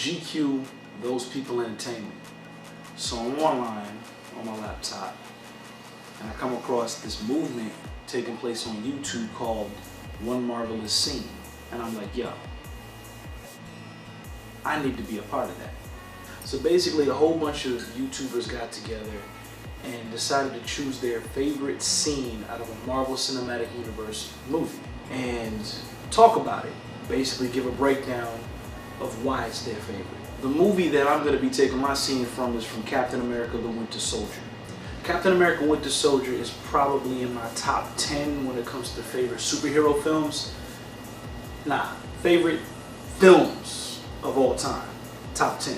GQ Those People Entertainment. So I'm online on my laptop and I come across this movement taking place on YouTube called One Marvelous Scene. And I'm like, yo, I need to be a part of that. So basically a whole bunch of YouTubers got together and decided to choose their favorite scene out of a Marvel Cinematic Universe movie and talk about it. Basically give a breakdown of why it's their favorite. The movie that I'm going to be taking my scene from is from Captain America the Winter Soldier. Captain America Winter Soldier is probably in my top 10 when it comes to favorite superhero films. Nah, favorite films of all time. Top 10.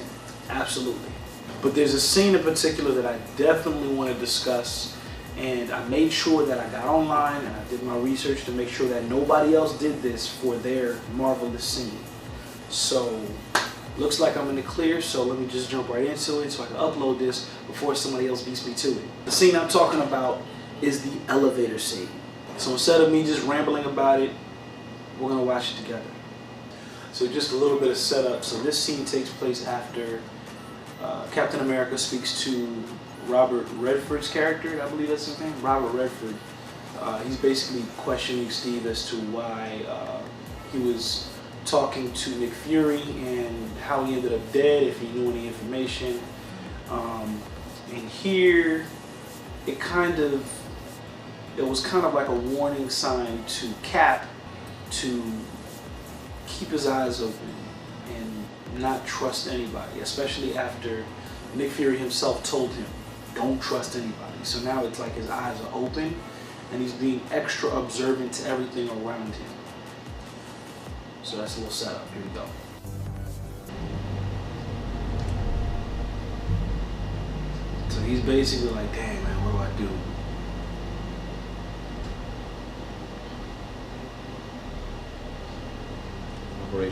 Absolutely. But there's a scene in particular that I definitely want to discuss, and I made sure that I got online and I did my research to make sure that nobody else did this for their marvelous scene. So looks like I'm in the clear, so let me just jump right into it so I can upload this before somebody else beats me to it. The scene I'm talking about is the elevator scene. So instead of me just rambling about it, we're gonna watch it together. So just a little bit of setup. So this scene takes place after Captain America speaks to Robert Redford's character, I believe that's his name, Robert Redford. He's basically questioning Steve as to why he was talking to Nick Fury and how he ended up dead, if he knew any information. And here, it was kind of like a warning sign to Cap to keep his eyes open and not trust anybody, especially after Nick Fury himself told him, don't trust anybody. So now it's like his eyes are open and he's being extra observant to everything around him. So that's a little setup. Here we go. So he's basically like, dang man, what do I do?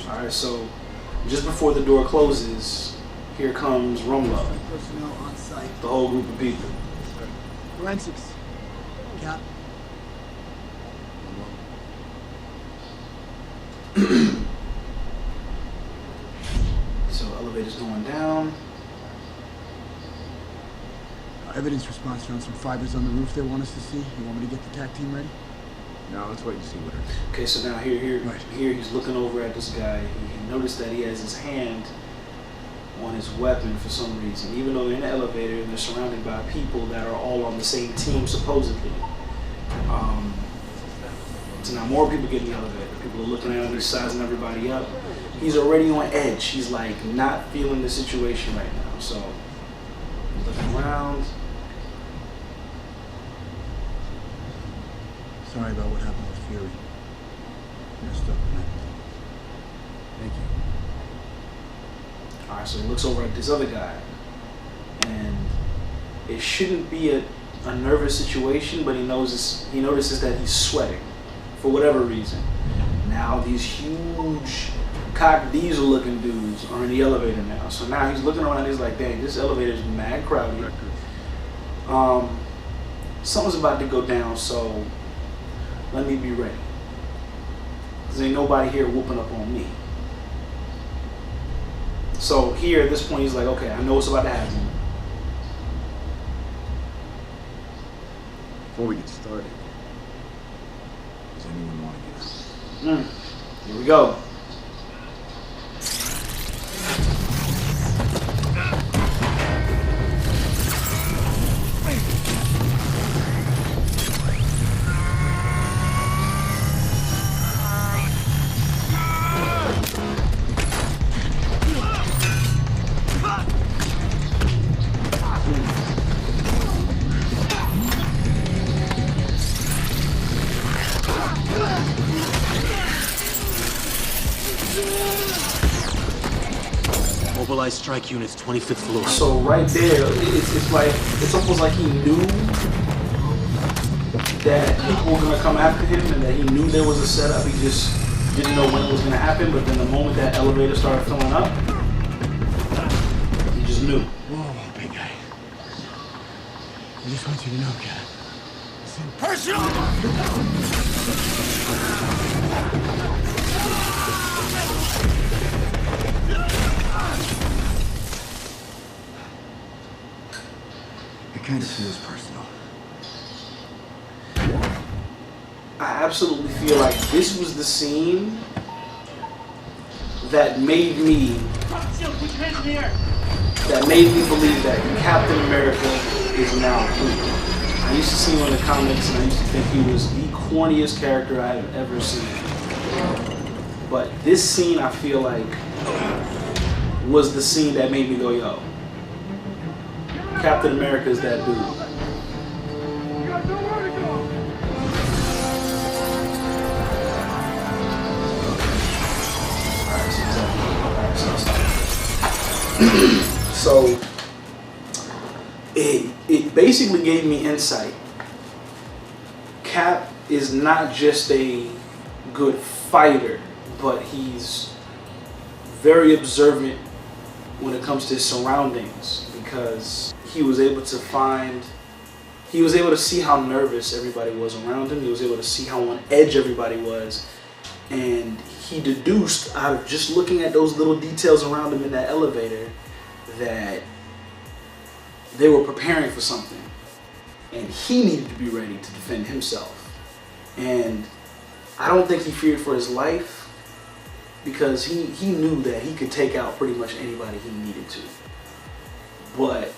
Alright, so just before the door closes, here comes Rumlow. Personnel on site. The whole group of people. Forensics. Cap. So elevator's going down. Evidence response found some fibers on the roof they want us to see. You want me to get the TAC team ready? No, let's wait and see what it is. Okay, so now here Right. he's looking over at this guy. He noticed that he has his hand on his weapon for some reason. Even though they're in the elevator and they're surrounded by people that are all on the same team, supposedly. So now more people get in the elevator. People are looking at him, he's sizing everybody up. He's already on edge. He's like not feeling the situation right now. So he's looking around. Sorry about what happened with Fury. Messed up, man. Thank you. Alright, so he looks over at this other guy. And it shouldn't be a nervous situation, but he notices that he's sweating for whatever reason. Now these huge cock diesel looking dudes are in the elevator now. So now he's looking around and he's like, dang, this elevator is mad crowded. Something's about to go down, so let me be ready. Because ain't nobody here whooping up on me. So here at this point he's like, okay, I know what's about to happen. Before we get started, does anyone want to get out? Here we go. Mobilize strike units, 25th floor. So right there, it's almost like he knew that people were gonna come after him and that he knew there was a setup. He just didn't know when it was gonna happen. But then the moment that elevator started filling up, he just knew. Whoa, big guy. I just want you to know, Cap. Listen. Personal! kind of feels personal. I absolutely feel like this was the scene that made me believe that Captain America is now cool. I used to see him in the comics and I used to think he was the corniest character I have ever seen. But this scene, I feel like, was the scene that made me go, yo, Captain America is that dude. You got nowhere to go. So it basically gave me insight. Cap is not just a good fighter, but he's very observant when it comes to his surroundings, because he was able to see how nervous everybody was around him. He was able to see how on edge everybody was. And he deduced out of just looking at those little details around him in that elevator that they were preparing for something. And he needed to be ready to defend himself. And I don't think he feared for his life, because he knew that he could take out pretty much anybody he needed to. But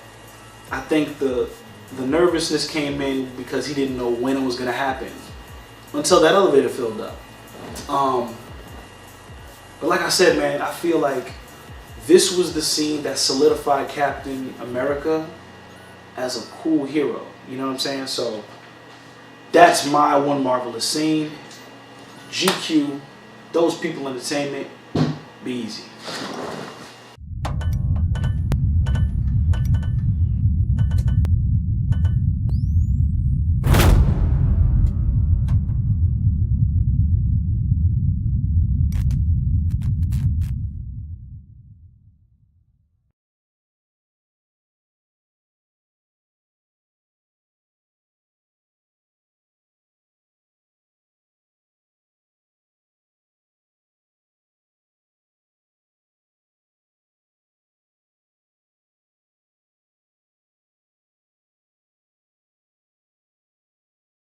I think the nervousness came in because he didn't know when it was going to happen until that elevator filled up. But like I said, man, I feel like this was the scene that solidified Captain America as a cool hero. You know what I'm saying? So that's my one marvelous scene. GQ, Those People Entertainment, be easy.